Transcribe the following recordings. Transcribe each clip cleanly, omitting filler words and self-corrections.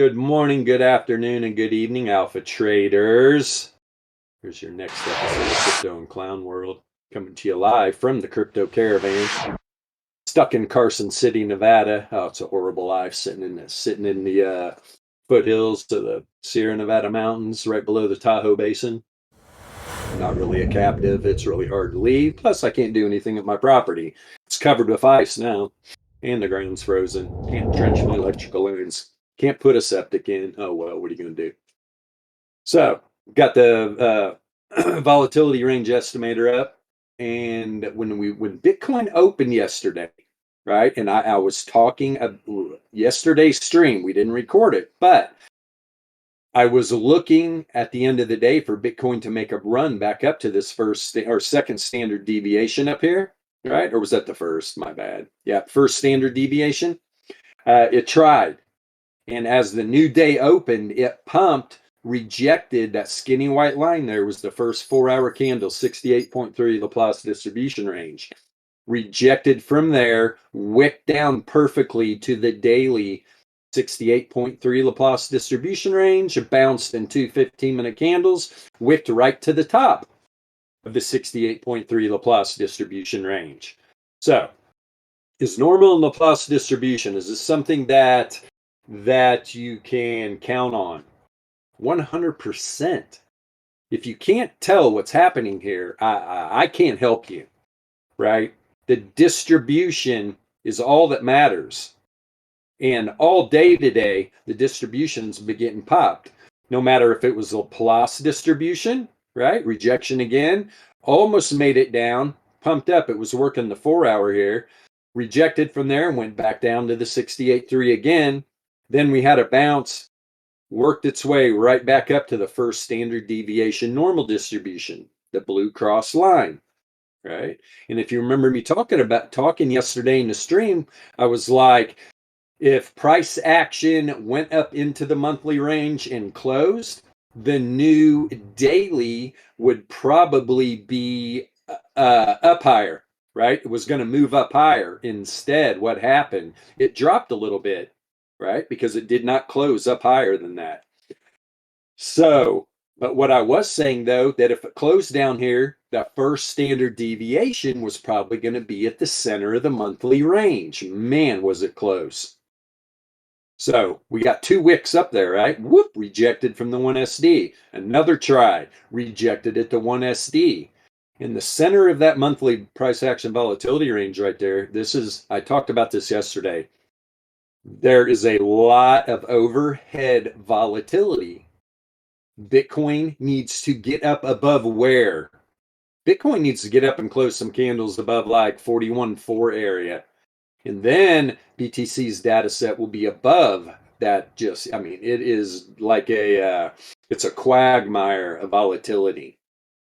Good morning, good afternoon, and good evening, Alpha Traders. Here's your next episode of Crypto and Clown World, coming to you live from the Crypto Caravan, stuck in Carson City, Nevada. Oh, it's a horrible life sitting in the foothills to the Sierra Nevada mountains, right below the Tahoe Basin. Not really a captive. It's really hard to leave. Plus, I can't do anything at my property. It's covered with ice now, and the ground's frozen. Can't trench my electrical lines. Can't put a septic in. Oh well, what are you going to do? So, got the volatility range estimator up, and when Bitcoin opened yesterday, right? And I was talking yesterday's stream. We didn't record it, but I was looking at the end of the day for Bitcoin to make a run back up to this second standard deviation up here, right? Or was that the first? My bad. Yeah, first standard deviation. It tried. And as the new day opened, it pumped, rejected that skinny white line there was the first 4-hour candle, 68.3 Laplace distribution range. Rejected from there, wicked down perfectly to the daily 68.3 Laplace distribution range, bounced in two 15-minute candles, wicked right to the top of the 68.3 Laplace distribution range. So, is normal and Laplace distribution, is this something that you can count on? 100%. If you can't tell what's happening here, I can't help you, right? The distribution is all that matters. And all day today, the distributions been getting popped. No matter if it was a Laplace distribution, right? Rejection again, almost made it down, pumped up. It was working the 4-hour here, rejected from there and went back down to the 68.3 again. Then we had a bounce, worked its way right back up to the first standard deviation normal distribution, the blue cross line, right? And if you remember me talking yesterday in the stream, I was like, if price action went up into the monthly range and closed, the new daily would probably be up higher, right? It was going to move up higher. Instead, what happened? It dropped a little bit, right? Because it did not close up higher than that. So, but what I was saying though, that if it closed down here, that first standard deviation was probably going to be at the center of the monthly range. Man, was it close. So we got two wicks up there, right? Whoop, rejected from the 1SD. Another try, rejected at the 1SD. In the center of that monthly price action volatility range right there, I talked about this yesterday. There is a lot of overhead volatility. Bitcoin needs to get up above where? Bitcoin needs to get up and close some candles above like 41.4 area. And then BTC's data set will be above that. It is like it's a quagmire of volatility.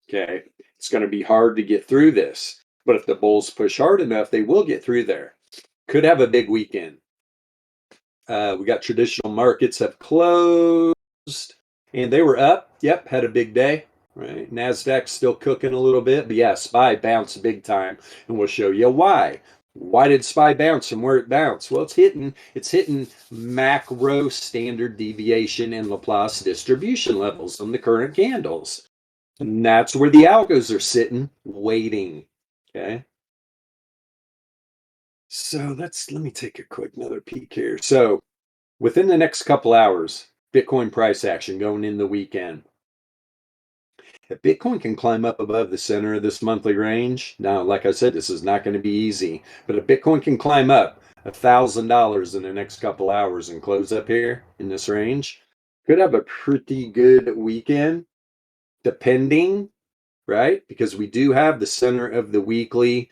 Okay. It's going to be hard to get through this. But if the bulls push hard enough, they will get through there. Could have a big weekend. We got traditional markets have closed and they were up. Yep. Had a big day. Right. NASDAQ's still cooking a little bit. But yeah, SPY bounced big time. And we'll show you why. Why did SPY bounce from where it bounced? Well, it's hitting macro standard deviation and Laplace distribution levels on the current candles. And that's where the algos are sitting, waiting. Okay. So let me take a quick another peek here. So within the next couple hours, Bitcoin price action going in the weekend. If Bitcoin can climb up above the center of this monthly range, now, like I said, this is not going to be easy, but if Bitcoin can climb up $1,000 in the next couple hours and close up here in this range, could have a pretty good weekend, depending, right? Because we do have the center of the weekly,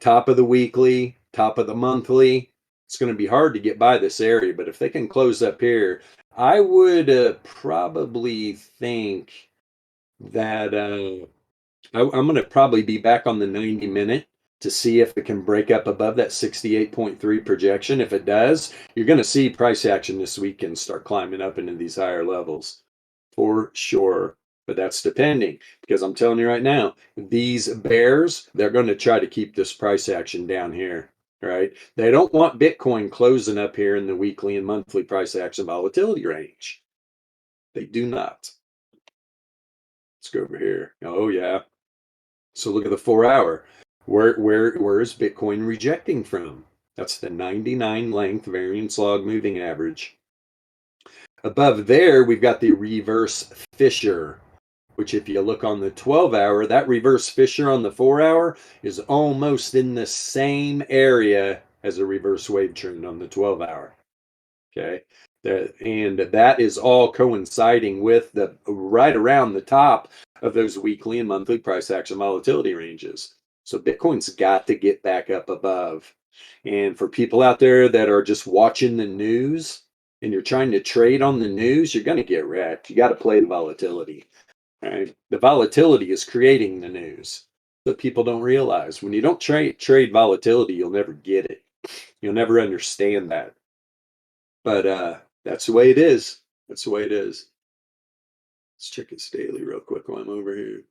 top of the weekly, top of the monthly. It's going to be hard to get by this area, but if they can close up here, I would probably think that I'm going to probably be back on the 90-minute to see if it can break up above that 68.3 projection. If it does, you're going to see price action this weekend start climbing up into these higher levels for sure. But that's depending, because I'm telling you right now, these bears, they're going to try to keep this price action down here. right? They don't want Bitcoin closing up here in the weekly and monthly price action volatility range. They do not. Let's go over here. Oh yeah. So look at the 4 hour. Where is Bitcoin rejecting from? That's the 99 length variance log moving average. Above there, we've got the reverse fissure, which if you look on the 12-hour, that reverse fissure on the 4 hour is almost in the same area as a reverse wave trend on the 12-hour. Okay. And that is all coinciding with the right around the top of those weekly and monthly price action volatility ranges. So Bitcoin's got to get back up above. And for people out there that are just watching the news and you're trying to trade on the news, you're going to get wrecked. You got to play the volatility. Right? The volatility is creating the news. But people don't realize when you don't trade volatility, you'll never get it. You'll never understand that. But that's the way it is. That's the way it is. Let's check its daily real quick while I'm over here.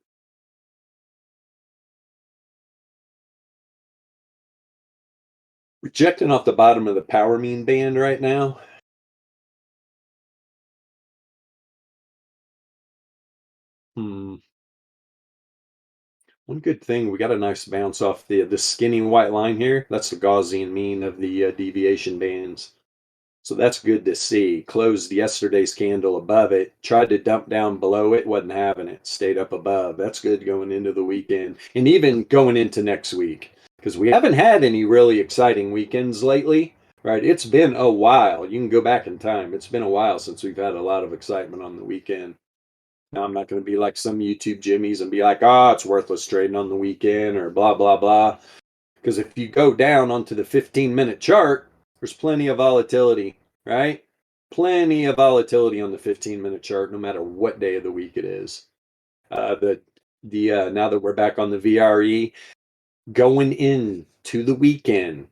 Rejecting off the bottom of the power mean band right now. One good thing, we got a nice bounce off the skinny white line here. That's the Gaussian mean of the deviation bands. So that's good to see. Closed yesterday's candle above it. Tried to dump down below it. Wasn't having it. Stayed up above. That's good going into the weekend. And even going into next week. Because we haven't had any really exciting weekends lately. Right? It's been a while. You can go back in time. It's been a while since we've had a lot of excitement on the weekend. Now, I'm not going to be like some YouTube jimmies and be like, oh, it's worthless trading on the weekend or blah, blah, blah. Because if you go down onto the 15-minute chart, there's plenty of volatility, right? Plenty of volatility on the 15-minute chart, no matter what day of the week it is. Now that we're back on the VRE, going into the weekend,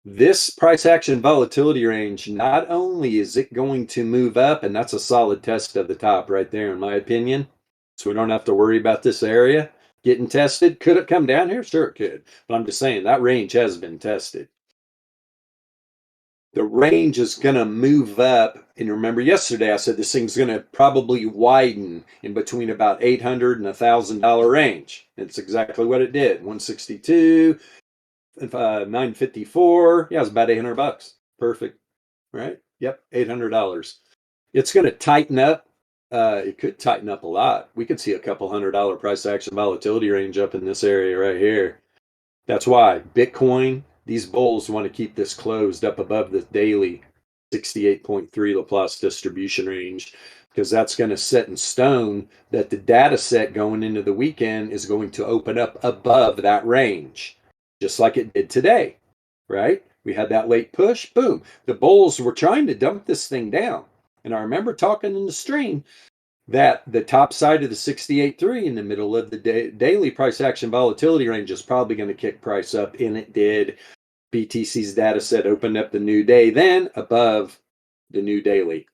this price action volatility range, not only is it going to move up, and that's a solid test of the top right there, in my opinion. So we don't have to worry about this area getting tested. Could it come down here? Sure, it could. But I'm just saying that range has been tested. The range is going to move up. And remember yesterday I said this thing's going to probably widen in between about $800 and $1,000 range. It's exactly what it did. 162, 954. Yeah, it's about $800. Perfect. Right? Yep, $800. It's going to tighten up. It could tighten up a lot. We could see a couple $100 price action volatility range up in this area right here. That's why Bitcoin, these bulls want to keep this closed up above the daily 68.3 Laplace distribution range, because that's going to set in stone that the data set going into the weekend is going to open up above that range, just like it did today, right? We had that late push, boom. The bulls were trying to dump this thing down. And I remember talking in the stream that the top side of the 68.3 in the middle of the daily price action volatility range is probably going to kick price up, and it did. BTC's data set opened up the new day then above the new daily.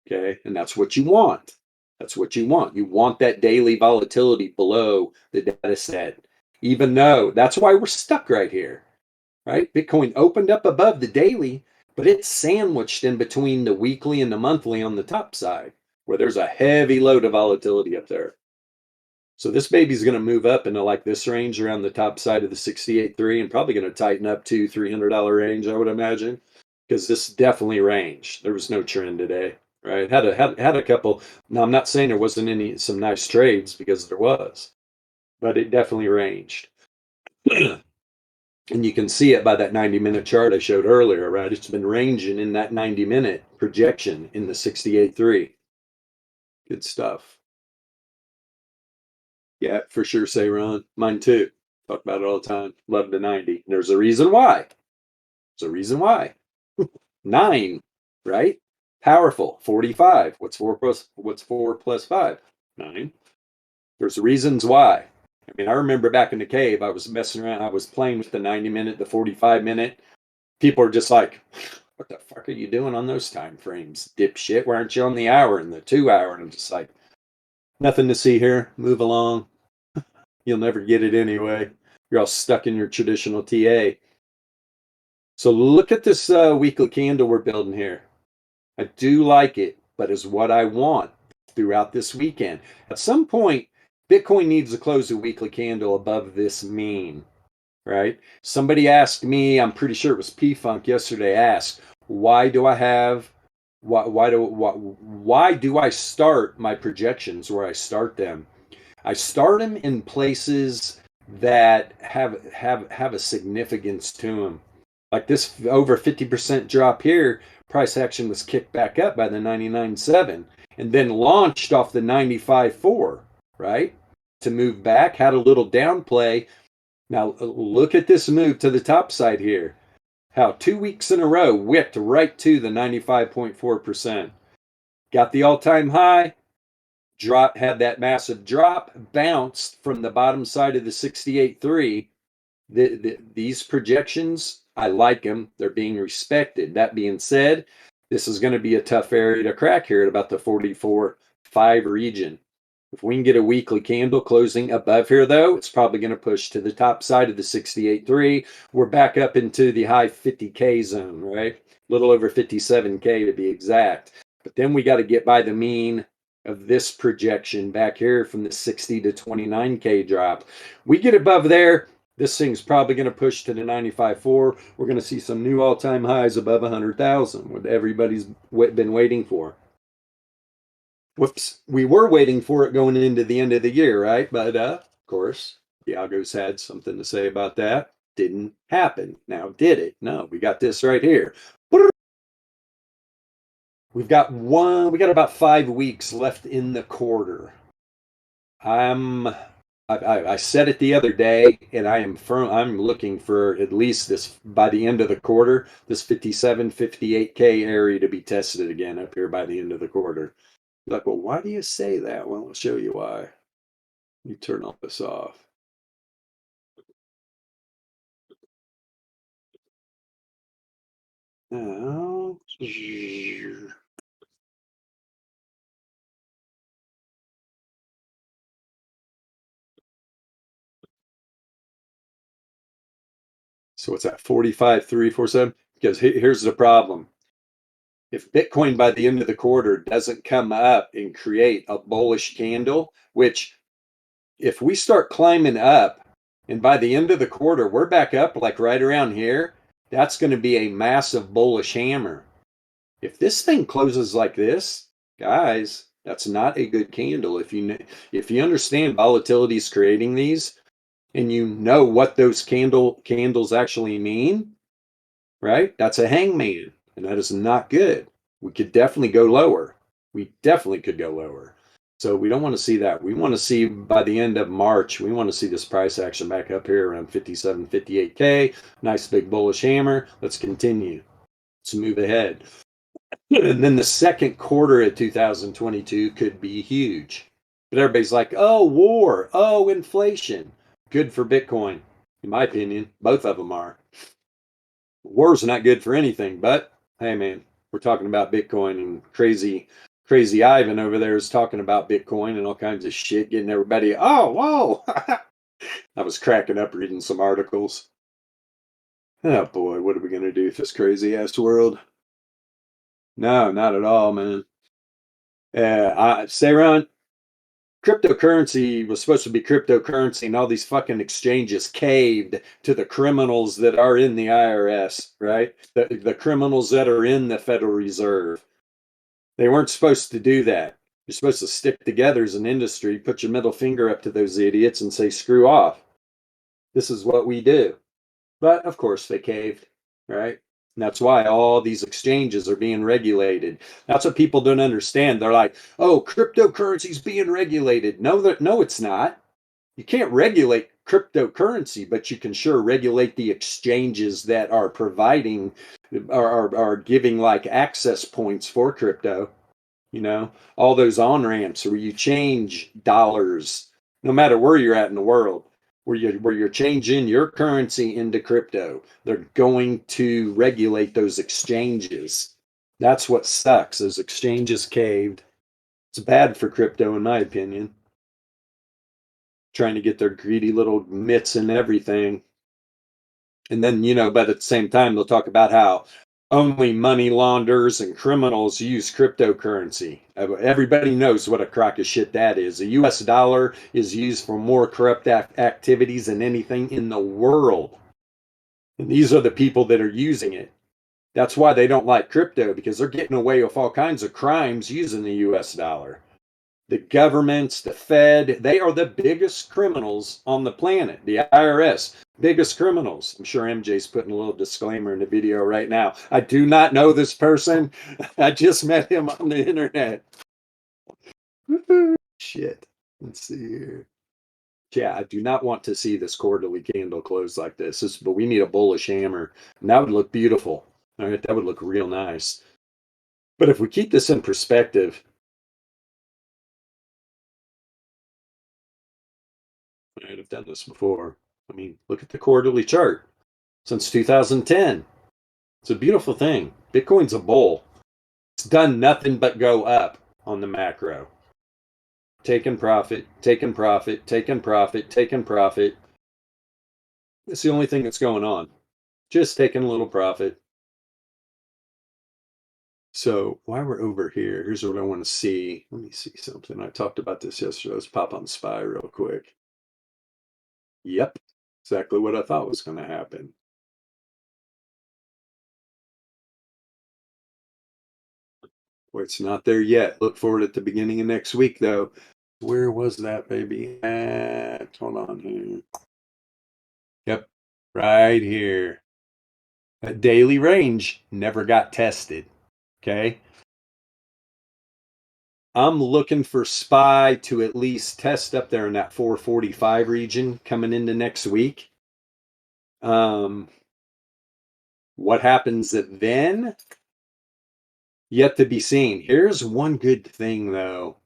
Okay, and that's what you want. That's what you want. You want that daily volatility below the data set, even though that's why we're stuck right here, right? Bitcoin opened up above the daily, but it's sandwiched in between the weekly and the monthly on the top side, where there's a heavy load of volatility up there. So this baby's going to move up into like this range around the top side of the 68.3 and probably going to tighten up to $300 range, I would imagine, because this definitely ranged. There was no trend today, right? Had a couple. Now I'm not saying there wasn't some nice trades, because there was, but it definitely ranged. And you can see it by that 90-minute chart I showed earlier, right? It's been ranging in that 90-minute projection in the 68.3. Good stuff. Yeah, for sure, say Ron. Mine too. Talk about it all the time. Love the 90. There's a reason why. There's a reason why. 9, right? Powerful. 45. What's 4 plus 5? 9. There's reasons why. I mean, I remember back in the cave, I was messing around. I was playing with the 90-minute, the 45-minute. People are just like, what the fuck are you doing on those time frames? Dipshit. Why aren't you on the hour and the 2 hour? And I'm just like, nothing to see here. Move along. You'll never get it anyway. You're all stuck in your traditional TA. So look at this weekly candle we're building here. I do like it, but is what I want throughout this weekend. At some point, Bitcoin needs to close a weekly candle above this mean, right? Somebody asked me, I'm pretty sure it was P Funk yesterday, asked, why do I have why do I start my projections where I start them? I start them in places that have a significance to them. Like this over 50% drop here, price action was kicked back up by the 99.7 and then launched off the 95.4, right? To move back, had a little downplay. Now look at this move to the top side here. How 2 weeks in a row whipped right to the 95.4%. Got the all-time high, drop, had that massive drop, bounced from the bottom side of the 68.3. These projections, I like them. They're being respected. That being said, this is going to be a tough area to crack here at about the 44.5 region. If we can get a weekly candle closing above here, though, it's probably going to push to the top side of the 68.3. We're back up into the high 50K zone, right? A little over 57K to be exact. But then we got to get by the mean of this projection back here from the 60 to 29K drop. We get above there, this thing's probably going to push to the 95.4. We're going to see some new all-time highs above 100,000, what everybody's been waiting for. Whoops, we were waiting for it going into the end of the year, right? But of course, Diago's had something to say about that. Didn't happen. Now, did it? No, we got this right here. We got about 5 weeks left in the quarter. I said it the other day, and I am firm. I'm looking for at least this by the end of the quarter, this 57, 58K area to be tested again up here by the end of the quarter. Like, well, why do you say that? Well, I'll show you why. You turn all this off. Now, so what's that? 45,347. Because here's the problem. If Bitcoin by the end of the quarter doesn't come up and create a bullish candle, which if we start climbing up and by the end of the quarter we're back up like right around here, that's going to be a massive bullish hammer. If this thing closes like this, guys, that's not a good candle. If you understand volatility is creating these and you know what those candles actually mean, right? That's a hangman, and that is not good. We could definitely go lower. We definitely could go lower. So we don't want to see that. We want to see by the end of March, we want to see this price action back up here around 57, 58K. Nice big bullish hammer. Let's continue. Let's move ahead. And then the second quarter of 2022 could be huge. But everybody's like, oh, war, oh, inflation. Good for Bitcoin. In my opinion, both of them are. War's not good for anything, but hey, man, we're talking about Bitcoin and crazy Ivan over there is talking about Bitcoin and all kinds of shit, getting everybody, oh, whoa. I was cracking up reading some articles. Oh boy, what are we going to do with this crazy ass world? No, not at all, man. Sayron, cryptocurrency was supposed to be cryptocurrency, and all these fucking exchanges caved to the criminals that are in the IRS, right? The criminals that are in the Federal Reserve. They weren't supposed to do that. You're supposed to stick together as an industry, put your middle finger up to those idiots and say, screw off. This is what we do. But of course, they caved, right? And that's why all these exchanges are being regulated. That's what people don't understand. They're like, "Oh, cryptocurrency's being regulated." No, it's not. You can't regulate cryptocurrency, but you can sure regulate the exchanges that are providing are giving like access points for crypto. All those on ramps where you change dollars, no matter where you're at in the world, where you're changing your currency into crypto. They're going to regulate those exchanges. That's what sucks. Those exchanges caved. It's bad for crypto, in my opinion. Trying to get their greedy little mitts and everything. And then, but at the same time, they'll talk about how only money launderers and criminals use cryptocurrency. Everybody knows what a crock of shit that is. The US dollar is used for more corrupt activities than anything in the world. And these are the people that are using it. That's why they don't like crypto, because they're getting away with all kinds of crimes using the US dollar. The governments, the Fed, they are the biggest criminals on the planet. The IRS, biggest criminals. I'm sure MJ's putting a little disclaimer in the video right now. I do not know this person. I just met him on the internet. Shit. Let's see here. Yeah, I do not want to see this quarterly candle close like this. But we need a bullish hammer. And that would look beautiful. All right, that would look real nice. But if we keep this in perspective, right, I've done this before. I mean, look at the quarterly chart since 2010. It's a beautiful thing. Bitcoin's a bull. It's done nothing but go up on the macro. Taking profit, taking profit, taking profit, taking profit. It's the only thing that's going on. Just taking a little profit. So while we're over here, here's what I want to see. Let me see something. I talked about this yesterday. Let's pop on SPY real quick. Yep, exactly what I thought was going to happen. Well, it's not there yet. Look for it at the beginning of next week, though. Where was that baby at? Hold on here. Yep, right here. That daily range never got tested. Okay. I'm looking for SPY to at least test up there in that 445 region coming into next week. What happens then? Yet to be seen. Here's one good thing, though.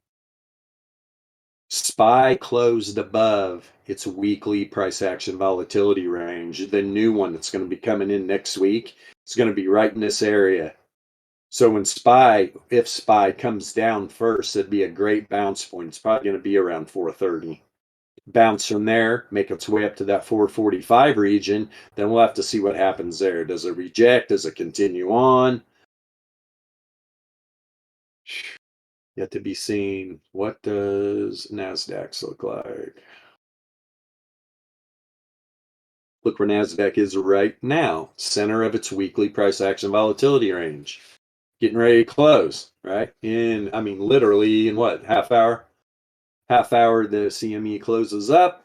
SPY closed above its weekly price action volatility range. The new one that's going to be coming in next week is going to be right in this area. So when if SPY comes down first, it'd be a great bounce point. It's probably going to be around 430. Bounce from there, make its way up to that 445 region. Then we'll have to see what happens there. Does it reject? Does it continue on? Yet to be seen. What does NASDAQ look like? Look where NASDAQ is right now, center of its weekly price action volatility range. Getting ready to close, right? Literally in what, half hour? Half hour, the CME closes up.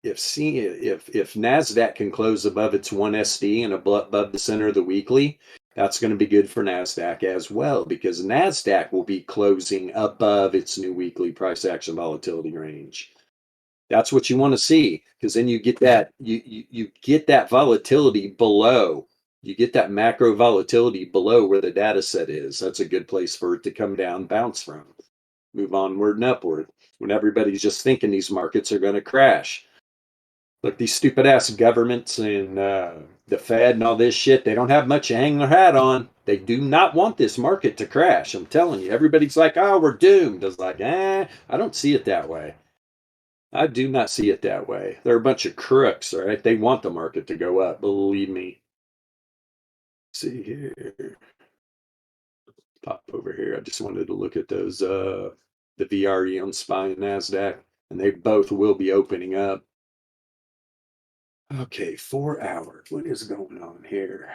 If NASDAQ can close above its 1SD and above the center of the weekly, that's going to be good for NASDAQ as well, because NASDAQ will be closing above its new weekly price action volatility range. That's what you want to see, because then you get that you get that volatility below. You get that macro volatility below where the data set is. That's a good place for it to come down, bounce from, move onward and upward. When everybody's just thinking these markets are going to crash. Look, these stupid ass governments and the Fed and all this shit, they don't have much to hang their hat on. They do not want this market to crash. I'm telling you, everybody's like, oh, we're doomed. I was like, I don't see it that way. I do not see it that way. They're a bunch of crooks, all right? They want the market to go up, believe me. Let's see here. Pop over here. I just wanted to look at those, the VRE on SPY and NASDAQ, and they both will be opening up. Okay, 4 hours. What is going on here?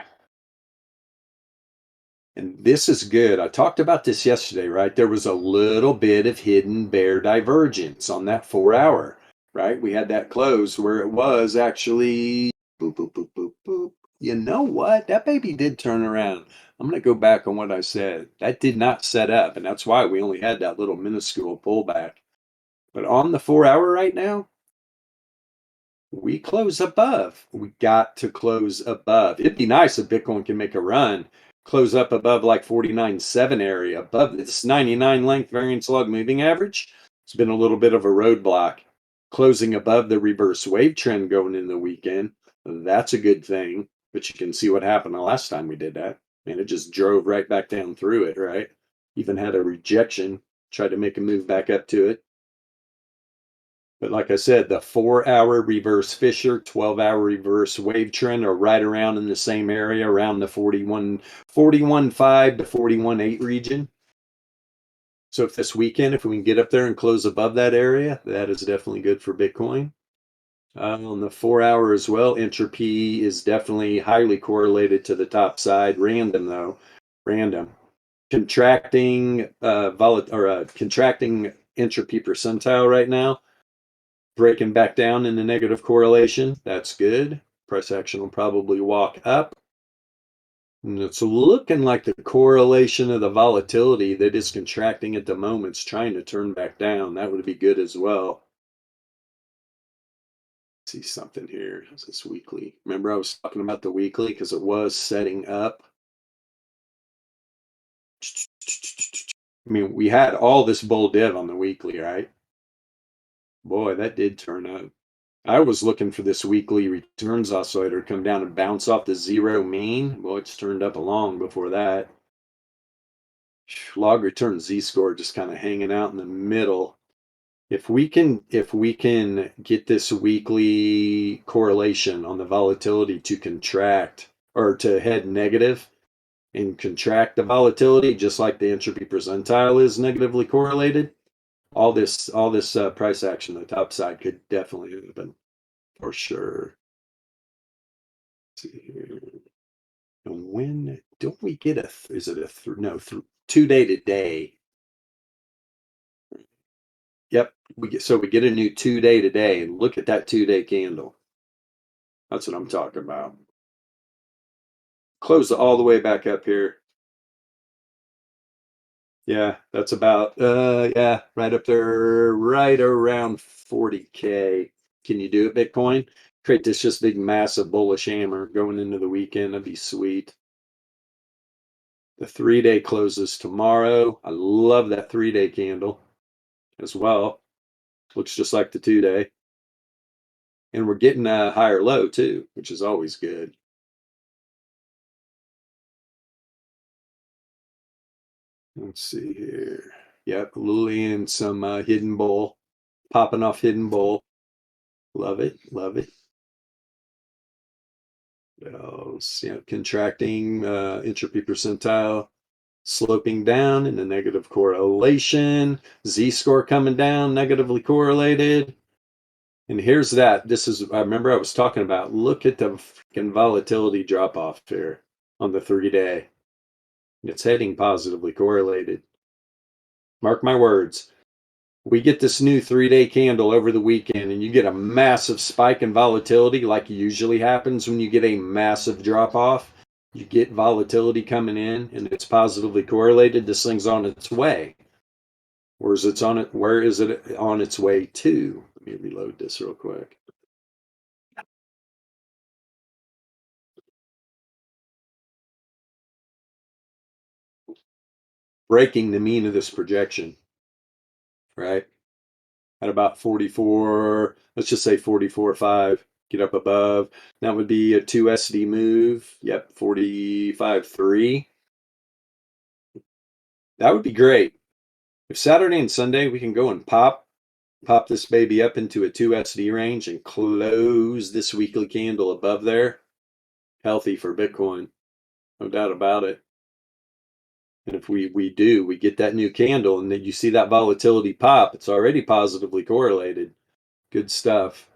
And this is good. I talked about this yesterday, right? There was a little bit of hidden bear divergence on that 4 hour, right? We had that close where it was actually boop, boop, boop, boop, boop. You know what? That baby did turn around. I'm going to go back on what I said. That did not set up, and that's why we only had that little minuscule pullback. But on the 4 hour right now, we close above. We got to close above. It'd be nice if Bitcoin can make a run, close up above like 49.7 area, above this 99 length variance log moving average. It's been a little bit of a roadblock. Closing above the reverse wave trend going in the weekend. That's a good thing. But you can see what happened the last time we did that. And it just drove right back down through it, right? Even had a rejection, tried to make a move back up to it. But like I said, the 4-hour reverse Fisher, 12-hour reverse wave trend are right around in the same area, around the 41.5 to 41.8 region. So if this weekend, if we can get up there and close above that area, that is definitely good for Bitcoin. On the 4-hour as well, entropy is definitely highly correlated to the top side. Random though, random. Contracting contracting entropy percentile right now, breaking back down in the negative correlation. That's good. Price action will probably walk up. And it's looking like the correlation of the volatility that is contracting at the moment is trying to turn back down. That would be good as well. See something here. Is this weekly? Remember I was talking about the weekly because it was setting up. I mean, we had all this bull div on the weekly, right? Boy, that did turn up. I was looking for this weekly returns oscillator to come down and bounce off the zero mean. Well, it's turned up long before that. Log return z-score just kind of hanging out in the middle. If we can get this weekly correlation on the volatility to contract or to head negative and contract the volatility, just like the entropy percentile is negatively correlated, all this price action on the top side could definitely happen for sure. Let's see here. And when don't we get a? Is it a 2-day to day? Yep, we get a new 2-day today, and look at that 2-day candle. That's what I'm talking about. Close it all the way back up here. Yeah, that's about yeah, right up there, right around 40K. Can you do it, Bitcoin? Create this just big massive bullish hammer going into the weekend. That'd be sweet. The 3-day closes tomorrow. I love that 3-day candle as well. Looks just like the 2-day. And we're getting a higher low too, which is always good. Let's see here. Yep, Lillian, some hidden bull, popping off hidden bull. Love it, love it. Contracting entropy percentile, sloping down in a negative correlation. Z-score coming down, negatively correlated. And here's that. This is, I remember I was talking about, look at the freaking volatility drop off here on the 3-day. It's heading positively correlated. Mark my words. We get this new 3-day candle over the weekend and you get a massive spike in volatility like usually happens when you get a massive drop off. You get volatility coming in and it's positively correlated. This thing's on its way. Where is it on its way to? Let me reload this real quick. Breaking the mean of this projection, right? At about 44, let's just say 44.5, get up above. That would be a 2 SD move. Yep, 45.3. That would be great. If Saturday and Sunday we can go and pop this baby up into a 2 SD range and close this weekly candle above there, healthy for Bitcoin. No doubt about it. And if we get that new candle and then you see that volatility pop, it's already positively correlated. Good stuff.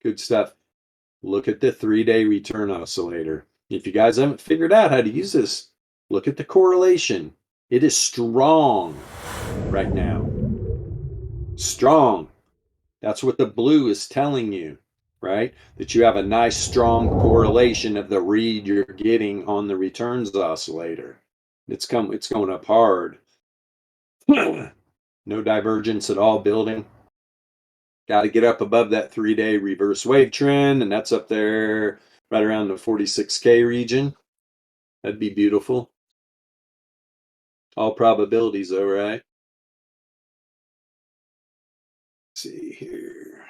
Good stuff. Look at the 3-day return oscillator. If you guys haven't figured out how to use this, look at the correlation. It is strong right now. Strong. That's what the blue is telling you, right? That you have a nice strong correlation of the read you're getting on the returns oscillator. It's going up hard. No divergence at all building. Got to get up above that 3-day reverse wave trend, and that's up there right around the 46K region. That'd be beautiful. All probabilities, though, right? Let's see here.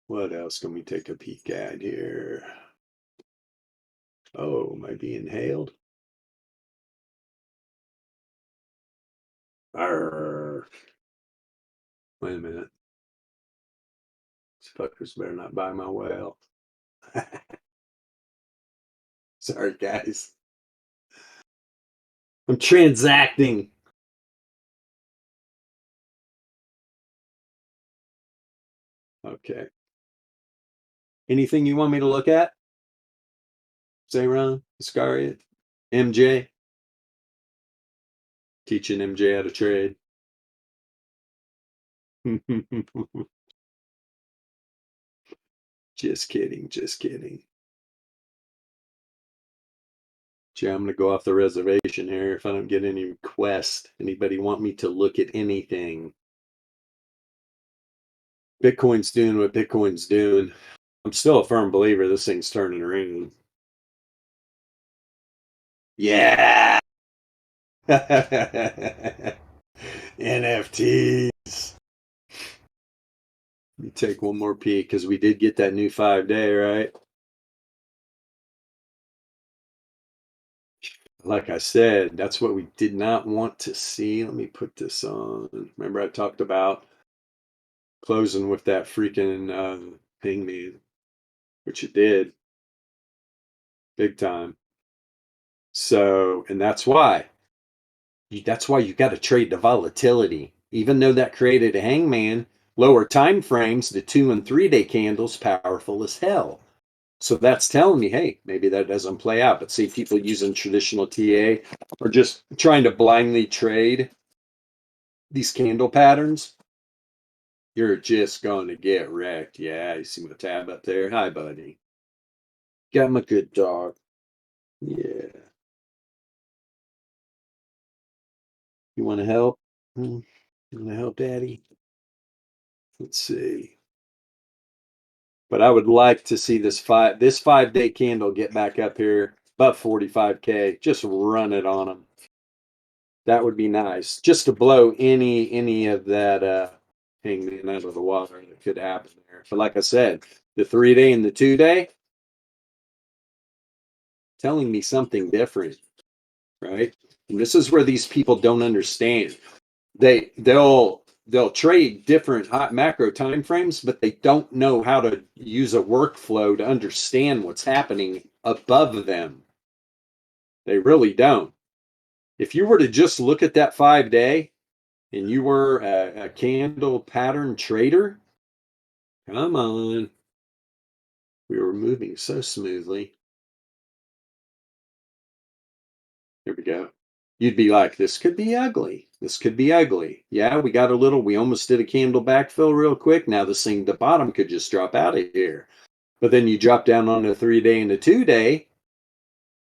What else can we take a peek at here? Oh, am I being hailed? Arr. Wait a minute. These fuckers better not buy my whale. Sorry, guys. I'm transacting. Okay. Anything you want me to look at? Zayron, Iscariot, MJ? Teaching MJ how to trade. Just kidding, just kidding. Gee, I'm going to go off the reservation here if I don't get any requests. Anybody want me to look at anything? Bitcoin's doing what Bitcoin's doing. I'm still a firm believer this thing's turning around. Yeah. NFTs. Let me take one more peek because we did get that new 5-day, right? Like I said, that's what we did not want to see. Let me put this on. Remember I talked about closing with that freaking hangman, which it did big time. So, and that's why you got to trade the volatility. Even though that created a hangman, lower time frames, the 2 and 3-day candles, powerful as hell. So that's telling me, hey, maybe that doesn't play out. But see, people using traditional TA are just trying to blindly trade these candle patterns. You're just going to get wrecked. Yeah, you see my tab up there? Hi, buddy. Got my good dog. Yeah. You want to help? You want to help, Daddy? Let's see. But I would like to see this 5-day candle get back up here about 45K. Just run it on them. That would be nice. Just to blow any of that hangman out of the water that could happen there. But like I said, the 3-day and the 2-day telling me something different, right? And this is where these people don't understand. They'll trade different hot macro time frames, but they don't know how to use a workflow to understand what's happening above them. They really don't. If you were to just look at that 5-day and you were a candle pattern trader, come on. We were moving so smoothly. Here we go. You'd be like, this could be ugly. This could be ugly. Yeah, we almost did a candle backfill real quick. Now this thing, the bottom could just drop out of here. But then you drop down on the 3-day and the 2-day,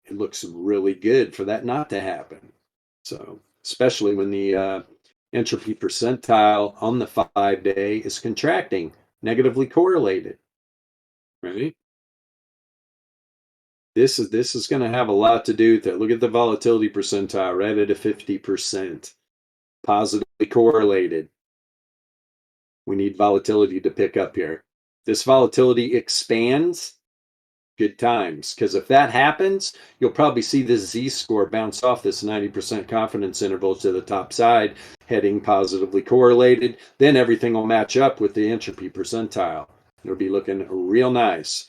it looks really good for that not to happen. So, especially when the entropy percentile on the 5-day is contracting, negatively correlated, right? This is going to have a lot to do with it. Look at the volatility percentile right at a 50%, positively correlated. We need volatility to pick up here. This volatility expands, good times. Because if that happens, you'll probably see this Z-score bounce off this 90% confidence interval to the top side, heading positively correlated. Then everything will match up with the entropy percentile. It'll be looking real nice.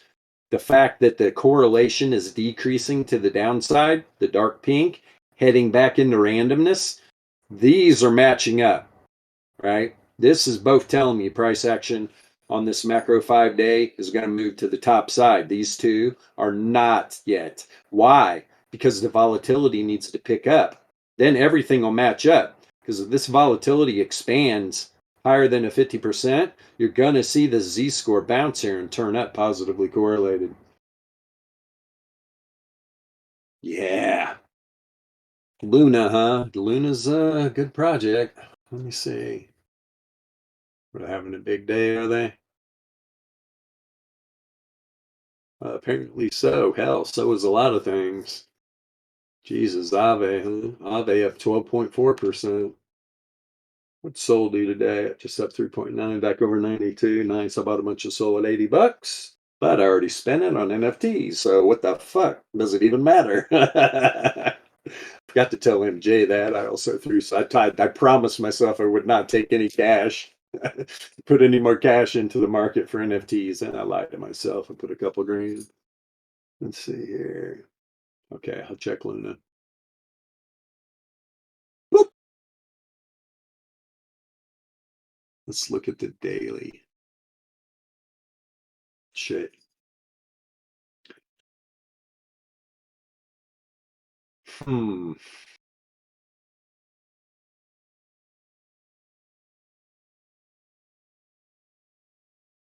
The fact that the correlation is decreasing to the downside, the dark pink, heading back into randomness, these are matching up, right? This is both telling me price action on this macro 5-day is going to move to the top side. These two are not yet. Why? Because the volatility needs to pick up. Then everything will match up. Because if this volatility expands higher than a 50%, you're going to see the Z-score bounce here and turn up positively correlated. Yeah. Luna, huh? Luna's a good project. Let me see. We're having a big day, are they? Apparently so. Hell, so is a lot of things. Jesus, Ave, huh? Ave up 12.4%. What's Sol do today? Just up 3.9, back over 92. Nice. I bought a bunch of Sol at $80, but I already spent it on NFTs. So what the fuck? Does it even matter? Forgot to tell MJ that. I also threw, so I promised myself I would not take any cash, put any more cash into the market for NFTs. And I lied to myself and put a couple grand. Let's see here. Okay, I'll check Luna. Boop. Let's look at the daily. Shit. Hmm.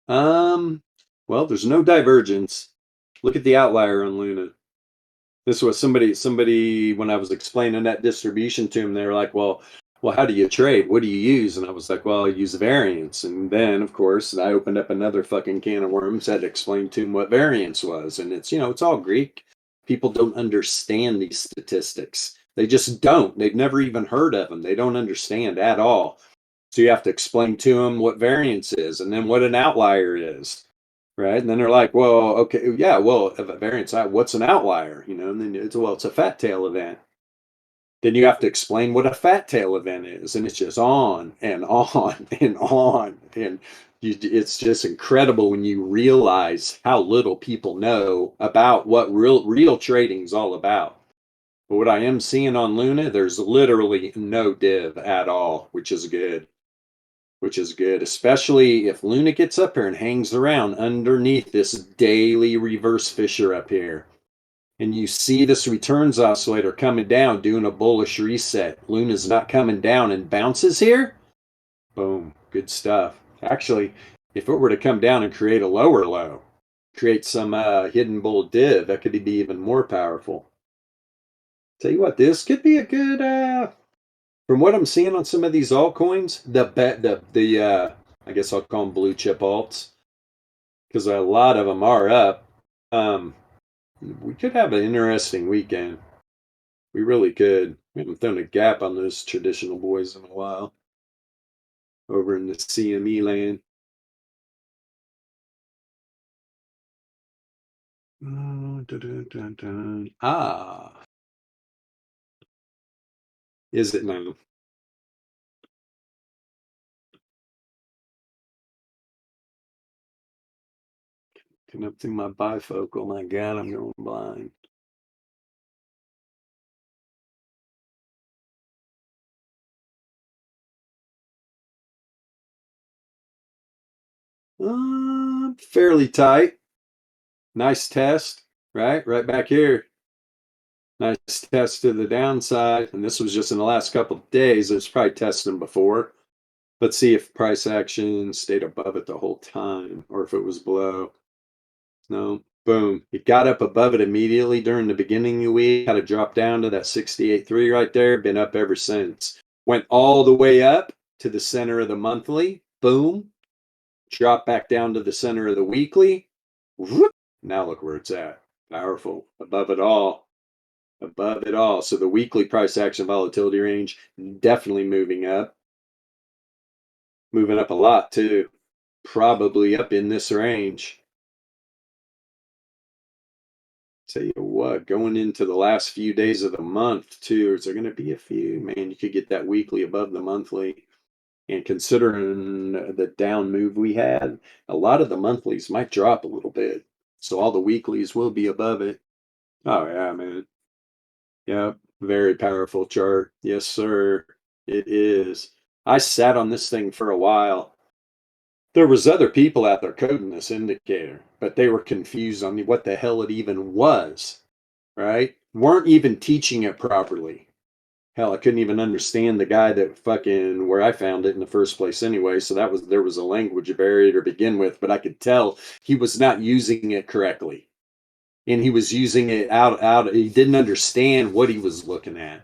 Um, well, there's no divergence. Look at the outlier on Luna. This was somebody when I was explaining that distribution to them, they were like, well, how do you trade? What do you use? And I was like, well, I use variance. And then, of course, I opened up another fucking can of worms, had to explain to them what variance was. And it's, it's all Greek. People don't understand these statistics. They just don't. They've never even heard of them. They don't understand at all. So you have to explain to them what variance is and then what an outlier is, right? And then they're like, well, okay, yeah, well, if a variance, what's an outlier? And then it's a fat tail event. Then you have to explain what a fat tail event is, and it's just on and on and on, and it's just incredible when you realize how little people know about what real trading is all about. But what I am seeing on Luna, there's literally no div at all, which is good. Which is good, especially if Luna gets up here and hangs around underneath this daily reverse fissure up here. And you see this returns oscillator coming down, doing a bullish reset. Luna's not coming down and bounces here. Boom, good stuff. Actually, if it were to come down and create a lower low, create some hidden bull div, that could be even more powerful. Tell you what, this could be a good from what I'm seeing on some of these altcoins, the I guess I'll call them blue chip alts, because a lot of them are up. We could have an interesting weekend. We really could. We haven't thrown a gap on those traditional boys in a while over in the CME land. Dun, dun, dun. Ah, is it now? Can up through my bifocal. My God, I'm going blind. Fairly tight. Nice test, right? Right back here. Nice test to the downside. And this was just in the last couple of days. It's probably testing before. Let's see if price action stayed above it the whole time or if it was below. No, boom. It got up above it immediately during the beginning of the week. Had to drop down to that 68.3 right there. Been up ever since. Went all the way up to the center of the monthly. Boom. Drop back down to the center of the weekly. Whoop. Now look where it's at. Powerful. Above it all. Above it all. So the weekly price action volatility range definitely moving up. Moving up a lot too. Probably up in this range. Tell you what, going into the last few days of the month too, is there going to be a few? Man, you could get that weekly above the monthly. And considering the down move we had, a lot of the monthlies might drop a little bit. So all the weeklies will be above it. Oh yeah, man. Yep. Very powerful chart. Yes, sir. It is. I sat on this thing for a while. There was other people out there coding this indicator, but they were confused on what the hell it even was, right? Weren't even teaching it properly. Hell, I couldn't even understand the guy that fucking where I found it in the first place anyway. So there was a language barrier to begin with, but I could tell he was not using it correctly. And he was using it he didn't understand what he was looking at.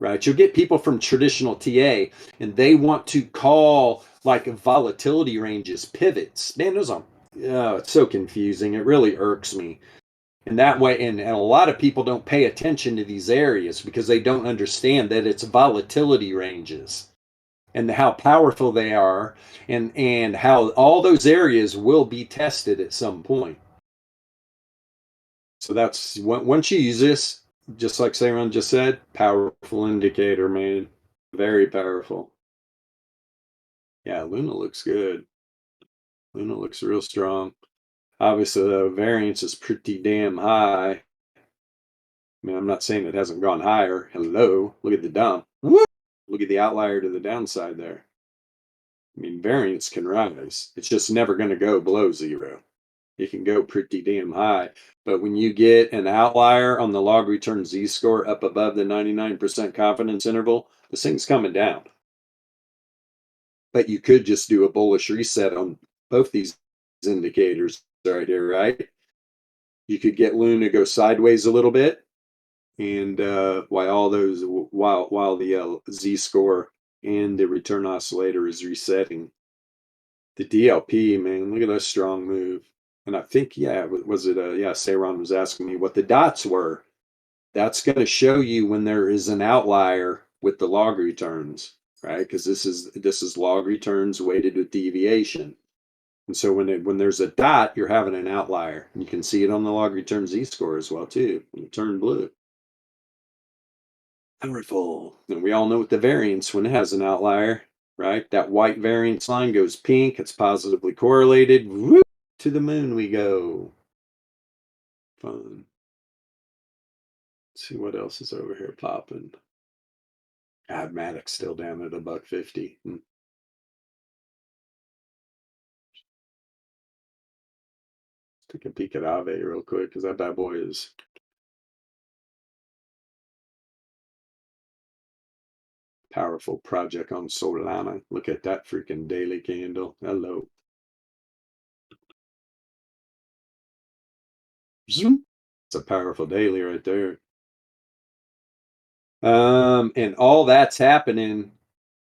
Right. You'll get people from traditional TA and they want to call like volatility ranges pivots. Man, those are it's so confusing. It really irks me. And that way, and a lot of people don't pay attention to these areas because they don't understand that it's volatility ranges and how powerful they are and how all those areas will be tested at some point. So that's once you use this, just like Saron just said, powerful indicator, man. Very powerful. Yeah, Luna looks good. Luna looks real strong. Obviously, the variance is pretty damn high. I mean, I'm not saying it hasn't gone higher. Hello, look at the dump. Woo! Look at the outlier to the downside there. I mean, variance can rise. It's just never going to go below zero. It can go pretty damn high. But when you get an outlier on the log return Z score up above the 99% confidence interval, this thing's coming down. But you could just do a bullish reset on both these indicators right here, right? You could get Luna go sideways a little bit, and while the Z score and the return oscillator is resetting. The DLP, man, look at that strong move. And I think, yeah, was it? Yeah, Sayron was asking me what the dots were. That's going to show you when there is an outlier with the log returns, right? Because this is log returns weighted with deviation. And so when there's a dot, you're having an outlier. And you can see it on the log return Z score as well too. When it turned blue. Powerful. And we all know what the variance when it has an outlier, right? That white variance line goes pink. It's positively correlated. Whoop, to the moon we go. Fun. Let's see what else is over here popping. Maddox still down at $1.50. Take a peek at Ave real quick because that bad boy is powerful project on Solana. Look at that freaking daily candle. Hello. It's a powerful daily right there. And all that's happening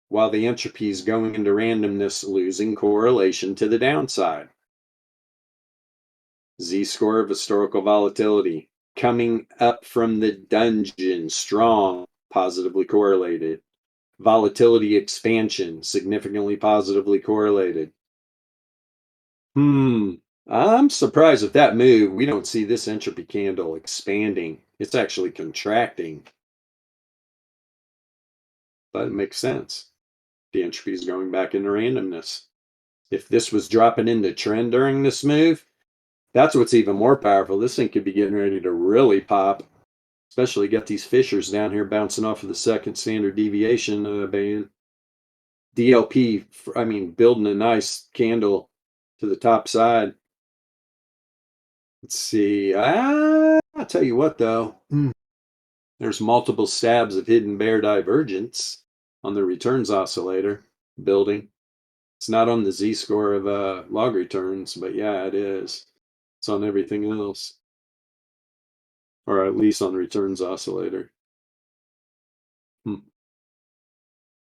while the entropy is going into randomness, losing correlation to the downside. Z-score of historical volatility coming up from the dungeon, strong, positively correlated. Volatility expansion, significantly positively correlated. I'm surprised with that move. We don't see this entropy candle expanding. It's actually contracting. But it makes sense. The entropy is going back into randomness. If this was dropping into trend during this move, that's what's even more powerful. This thing could be getting ready to really pop, especially got these fissures down here bouncing off of the second standard deviation band. DLP, I mean, building a nice candle to the top side. Let's see. I'll tell you what, though. There's multiple stabs of hidden bear divergence on the returns oscillator building. It's not on the Z score of log returns, but yeah, it is. It's on everything else, or at least on returns oscillator.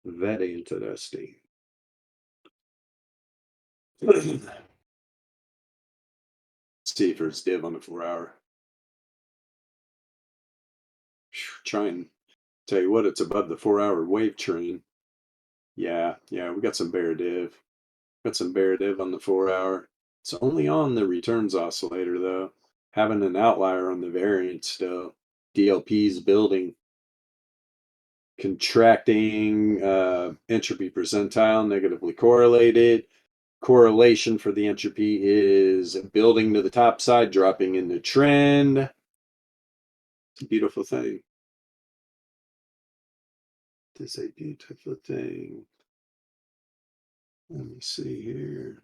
Very interesting. Let's see if there's div on the 4 hour. Try and tell you what, it's above the 4 hour wave train. Yeah, we got some bear div. Got some bear div on the 4 hour. It's only on the returns oscillator though. Having an outlier on the variance still. DLP's building. Contracting entropy percentile negatively correlated. Correlation for the entropy is building to the top side, dropping into trend. It's a beautiful thing. It's a beautiful thing. Let me see here.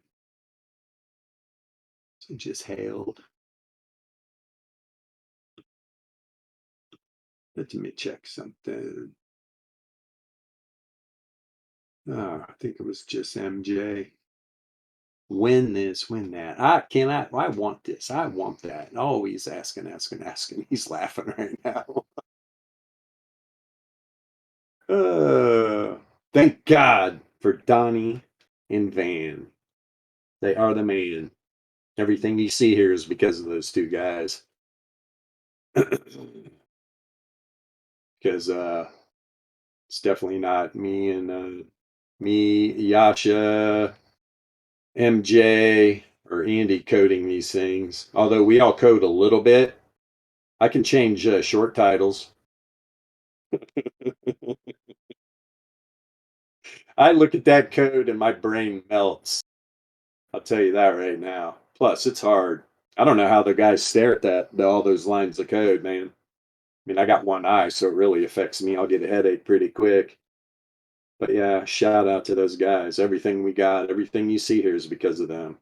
So just held. Let me check something. Oh, I think it was just MJ. Win this, win that. I want this. I want that. Always asking, asking, asking. He's laughing right now. Uh, thank God for Donnie and Van. They are the man. Everything you see here is because of those two guys. Because it's definitely not me and me, Yasha, MJ, or Andy coding these things. Although we all code a little bit. I can change short titles. I look at that code and my brain melts. I'll tell you that right now. Plus, it's hard. I don't know how the guys stare at all those lines of code, man. I mean, I got one eye, so it really affects me. I'll get a headache pretty quick. But yeah, shout out to those guys. Everything we got, everything you see here is because of them.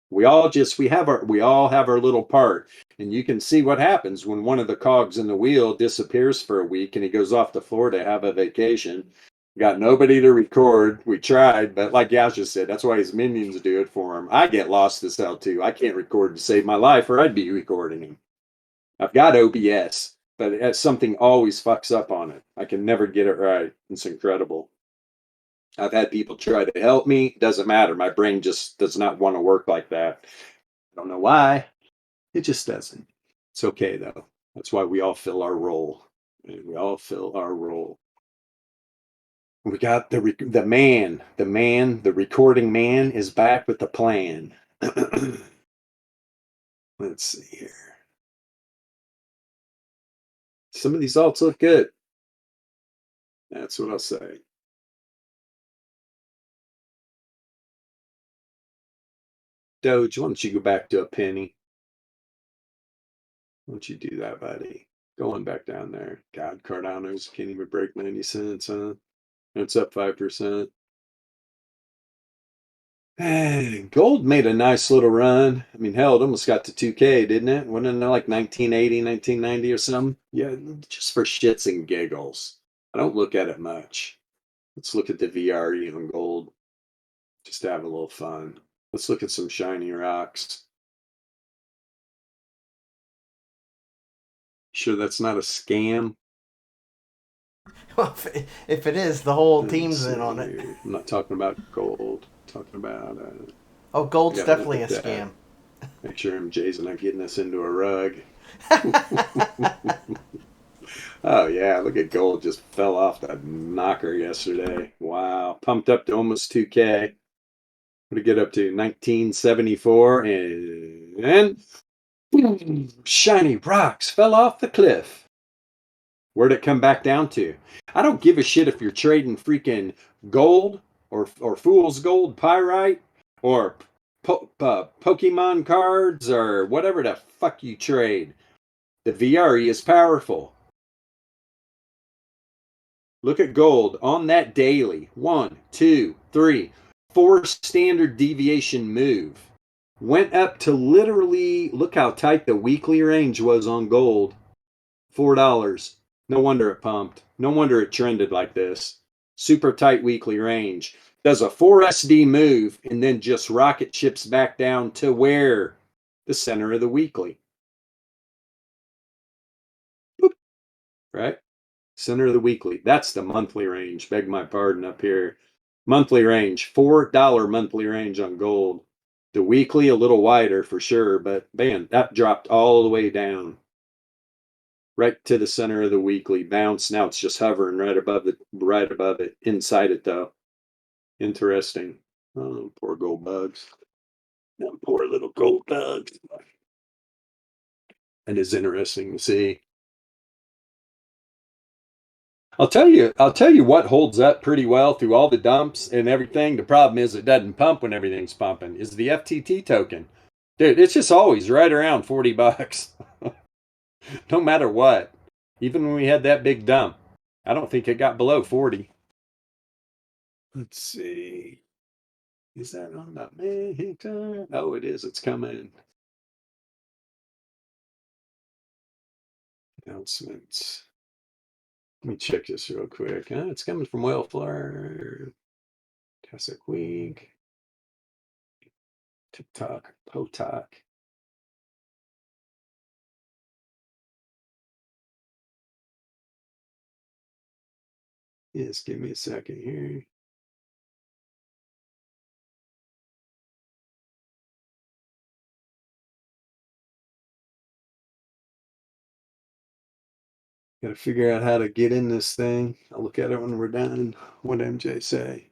We all have our little part. And you can see what happens when one of the cogs in the wheel disappears for a week and he goes off to Florida to have a vacation. Got nobody to record. We tried, but like Yasha said, that's why his minions do it for him. I get lost as hell too. I can't record to save my life, or I'd be recording him. I've got OBS, but something always fucks up on it. I can never get it right. It's incredible. I've had people try to help me. Doesn't matter. My brain just does not want to work like that. I don't know why. It just doesn't. It's okay though. That's why we all fill our role. We all fill our role. We got the man, the recording man is back with the plan. Let's see here. Some of these alts look good. That's what I'll say. Doge, why don't you go back to a penny? Why don't you do that, buddy? Going back down there. God, Cardano's can't even break 90 cents, huh? It's up 5%. Gold made a nice little run. I mean, hell, it almost got to 2K, didn't it? Wasn't it like 1980, 1990 or something? Yeah, just for shits and giggles. I don't look at it much. Let's look at the VRE on gold. Just to have a little fun. Let's look at some shiny rocks. Sure that's not a scam? Well, if it is, the whole Let's team's see in on it. here. I'm not talking about gold. I'm talking about Oh, I gold's gotta look definitely a at that. scam. Make sure MJ's not getting us into a rug. Oh yeah, look at gold just fell off that knocker yesterday. Wow, pumped up to almost 2K. What did it get up to? 1974 and shiny rocks fell off the cliff. Where'd it come back down to? I don't give a shit if you're trading freaking gold or fool's gold pyrite or Pokemon cards or whatever the fuck you trade. The VRE is powerful. Look at gold on that daily. 1, 2, 3, 4 standard deviation move. Went up to literally, look how tight the weekly range was on gold. $4. No wonder it pumped. No wonder it trended like this. Super tight weekly range. Does a 4SD move and then just rocket ships back down to where? The center of the weekly. Boop. Right? Center of the weekly. That's the monthly range. Beg my pardon up here. Monthly range. $4 monthly range on gold. The weekly a little wider for sure, but man, that dropped all the way down. Right to the center of the weekly bounce. Now it's just hovering right above it, inside it though. Interesting. Oh, poor gold bugs. Poor little gold bugs. It is interesting to see. I'll tell you what holds up pretty well through all the dumps and everything. The problem is it doesn't pump when everything's pumping, is the FTT token. Dude, it's just always right around 40 bucks. No matter what. Even when we had that big dump. I don't think it got below 40. Let's see. Is that on the Mexican? Oh, it is. It's coming. Announcements. Let me check this real quick. It's coming from Wellflower. Tastic Week. TikTok. Potok. Yes, give me a second here. Got to figure out how to get in this thing. I'll look at it when we're done. What MJ say?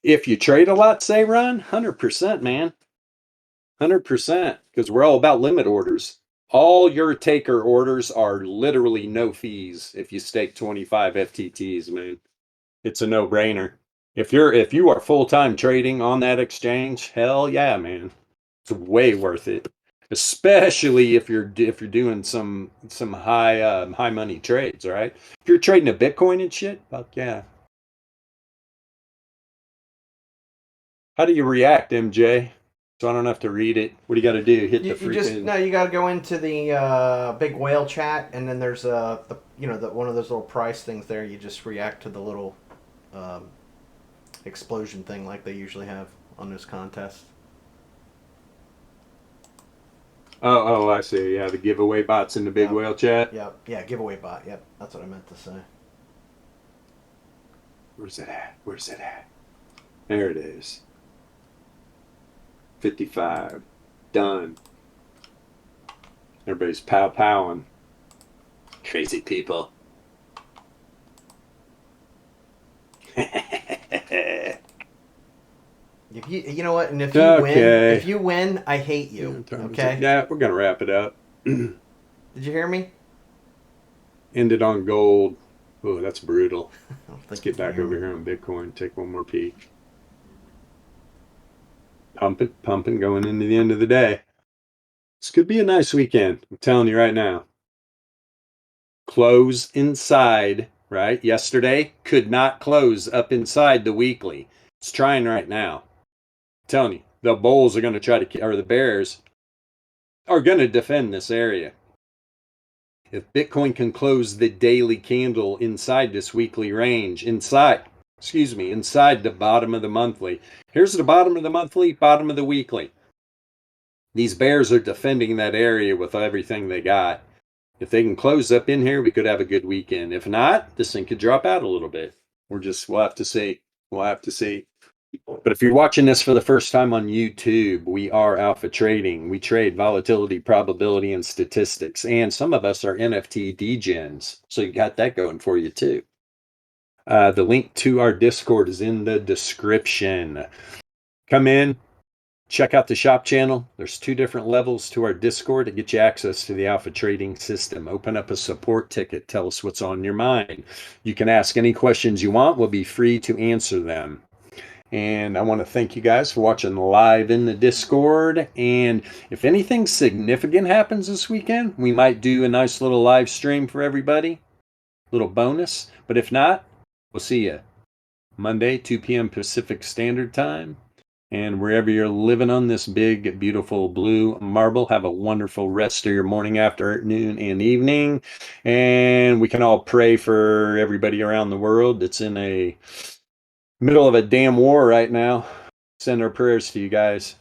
If you trade a lot, say Ron, 100%, man. 100%, because we're all about limit orders. All your taker orders are literally no fees if you stake 25 FTTs, man. It's a no-brainer. If you are full-time trading on that exchange, hell yeah, man. It's way worth it. Especially if you're doing some high money trades, all right? If you're trading a Bitcoin and shit, fuck yeah. How do you react, MJ? So I don't have to read it. What do you got to do? Hit the freaking. You got to go into the big whale chat, and then there's one of those little price things there. You just react to the little explosion thing like they usually have on this contest. Oh, I see. Yeah, the giveaway bots in the big whale chat. Yep. Yeah, giveaway bot. Yep, that's what I meant to say. Where's it at? Where's it at? There it is. 55. Done. Everybody's pow-powing. Crazy people. If you know what, and if you win, I hate you. Okay. Yeah, we're gonna wrap it up. Did you hear me? Ended on gold. Oh, that's brutal. Let's get back over here on Bitcoin. Take one more peek. Pumping, going into the end of the day. This could be a nice weekend. I'm telling you right now. Close inside, right? Yesterday could not close up inside the weekly. It's trying right now. I'm telling you, the bulls are going to try to, or the bears are going to defend this area. If Bitcoin can close the daily candle inside this weekly range, inside the bottom of the monthly. Here's the bottom of the monthly, bottom of the weekly. These bears are defending that area with everything they got. If they can close up in here, we could have a good weekend. If not, this thing could drop out a little bit. We'll have to see. We'll have to see. But if you're watching this for the first time on YouTube, we are Alpha Trading. We trade volatility, probability, and statistics. And some of us are NFT degens. So you got that going for you too. The link to our Discord is in the description. Come in, check out the shop channel. There's 2 different levels to our Discord to get you access to the Alpha Trading system. Open up a support ticket. Tell us what's on your mind. You can ask any questions you want. We'll be free to answer them. And I want to thank you guys for watching live in the Discord. And if anything significant happens this weekend, we might do a nice little live stream for everybody. Little bonus. But if not, we'll see you Monday, 2 p.m. Pacific Standard Time. And wherever you're living on this big, beautiful blue marble, have a wonderful rest of your morning, afternoon, and evening. And we can all pray for everybody around the world that's in a middle of a damn war right now. Send our prayers to you guys.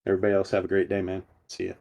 Everybody else have a great day, man. See ya.